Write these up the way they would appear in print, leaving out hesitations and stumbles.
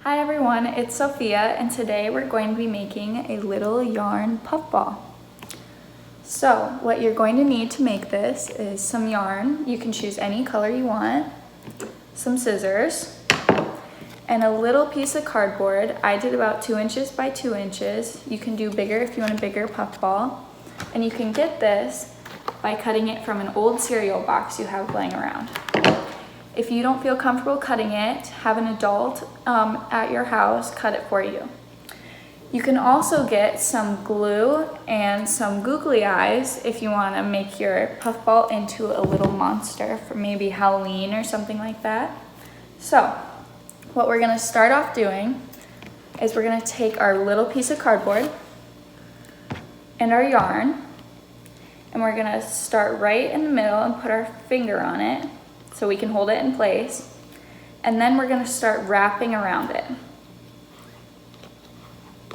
Hi everyone, it's Sophia, and today we're going to be making a little yarn puffball. So what you're going to need to make this is some yarn. You can choose any color you want, some scissors, and a little piece of cardboard. I did about 2 inches by 2 inches. You can do bigger if you want a bigger puffball. And you can get this by cutting it from an old cereal box you have laying around. If you don't feel comfortable cutting it, have an adult at your house cut it for you. You can also get some glue and some googly eyes if you want to make your puffball into a little monster for maybe Halloween or something like that. So, what we're going to start off doing is we're going to take our little piece of cardboard and our yarn, and we're going to start right in the middle and put our finger on it so we can hold it in place, and then we're going to start wrapping around it.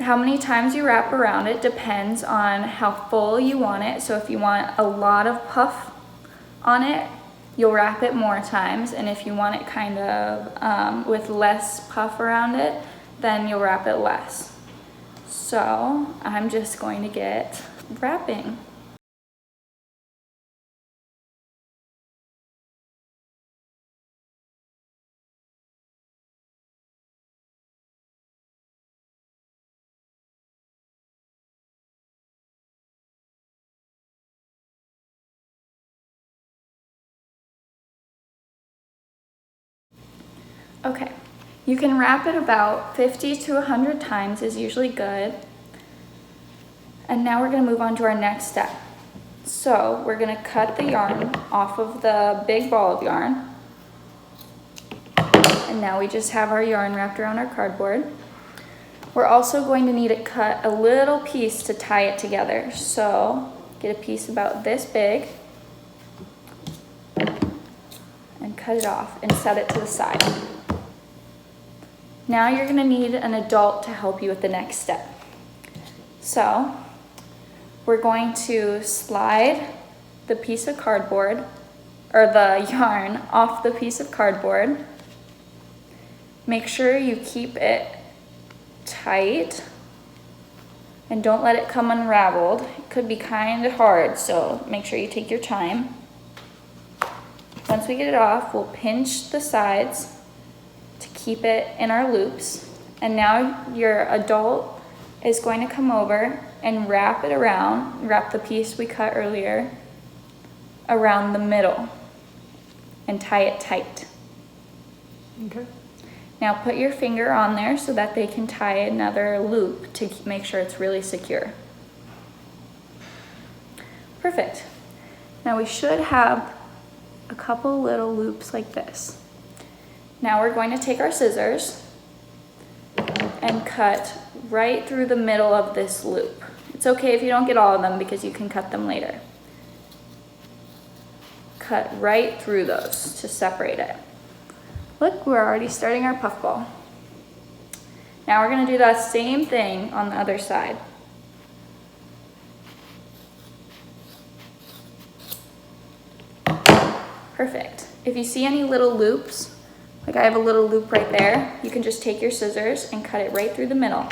How many times you wrap around it depends on how full you want it. So if you want a lot of puff on it, you'll wrap it more times, and if you want it kind of with less puff around it, then you'll wrap it less. So I'm just going to get wrapping. Okay, you can wrap it about 50 to 100 times is usually good. And now we're going to move on to our next step. So we're going to cut the yarn off of the big ball of yarn. And now we just have our yarn wrapped around our cardboard. We're also going to need to cut a little piece to tie it together. So get a piece about this big and cut it off and set it to the side. Now you're going to need an adult to help you with the next step. So we're going to slide the piece of cardboard, or the yarn, off the piece of cardboard. Make sure you keep it tight and don't let it come unraveled. It could be kind of hard, so make sure you take your time. Once we get it off, we'll pinch the sides to keep it in our loops. And now your adult is going to come over and wrap it around, wrap the piece we cut earlier around the middle and tie it tight. Okay. Now put your finger on there so that they can tie another loop to make sure it's really secure. Perfect. Now we should have a couple little loops like this. Now we're going to take our scissors and cut right through the middle of this loop. It's okay if you don't get all of them because you can cut them later. Cut right through those to separate it. Look, we're already starting our puffball. Now we're going to do that same thing on the other side. Perfect. If you see any little loops, like I have a little loop right there, you can just take your scissors and cut it right through the middle.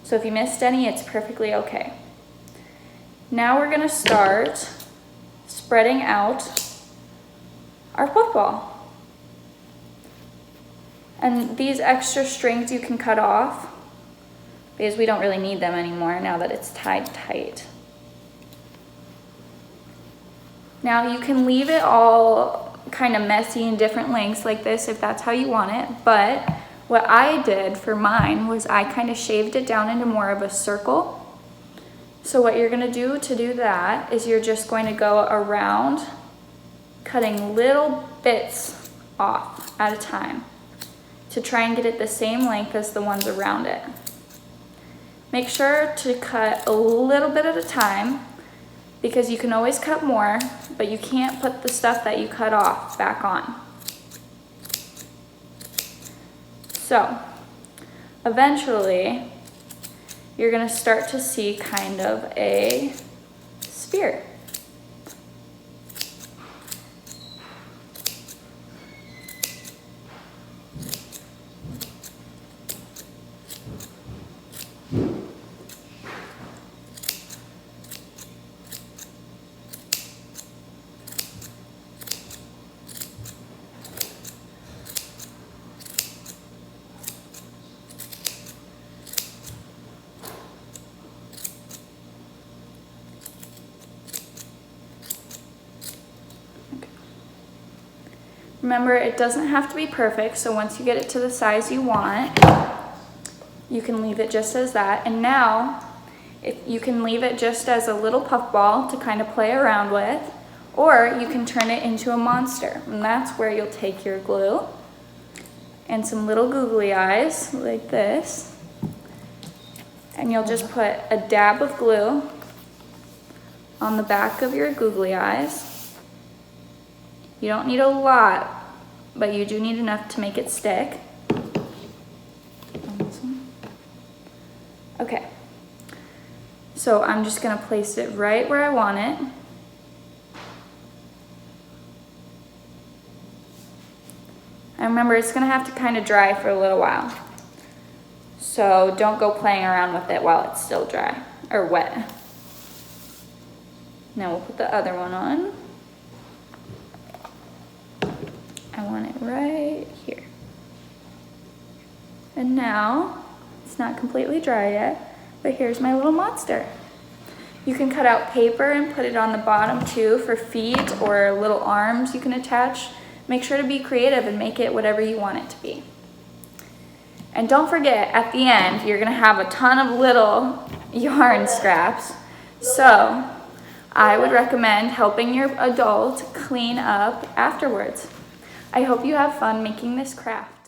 So if you missed any, it's perfectly okay. Now we're going to start spreading out our puffball. And these extra strings you can cut off because we don't really need them anymore now that it's tied tight. Now you can leave it all kind of messy in different lengths like this if that's how you want it, but what I did for mine was I kind of shaved it down into more of a circle. So what you're going to do that is you're just going to go around cutting little bits off at a time to try and get it the same length as the ones around it. Make sure to cut a little bit at a time because you can always cut more, but you can't put the stuff that you cut off back on. So, eventually, you're going to start to see kind of a spear. Remember, it doesn't have to be perfect, so once you get it to the size you want, you can leave it just as that. And now, if you can leave it just as a little puffball to kind of play around with, or you can turn it into a monster. And that's where you'll take your glue and some little googly eyes like this. And you'll just put a dab of glue on the back of your googly eyes. You don't need a lot, but you do need enough to make it stick. Okay, so I'm just gonna place it right where I want it. And remember, it's gonna have to kind of dry for a little while. So don't go playing around with it while it's still dry, or wet. Now we'll put the other one on. I want it right here. And now, it's not completely dry yet, but here's my little monster. You can cut out paper and put it on the bottom too for feet or little arms you can attach. Make sure to be creative and make it whatever you want it to be. And don't forget, at the end, you're gonna have a ton of little yarn scraps. So, I would recommend helping your adult clean up afterwards. I hope you have fun making this craft.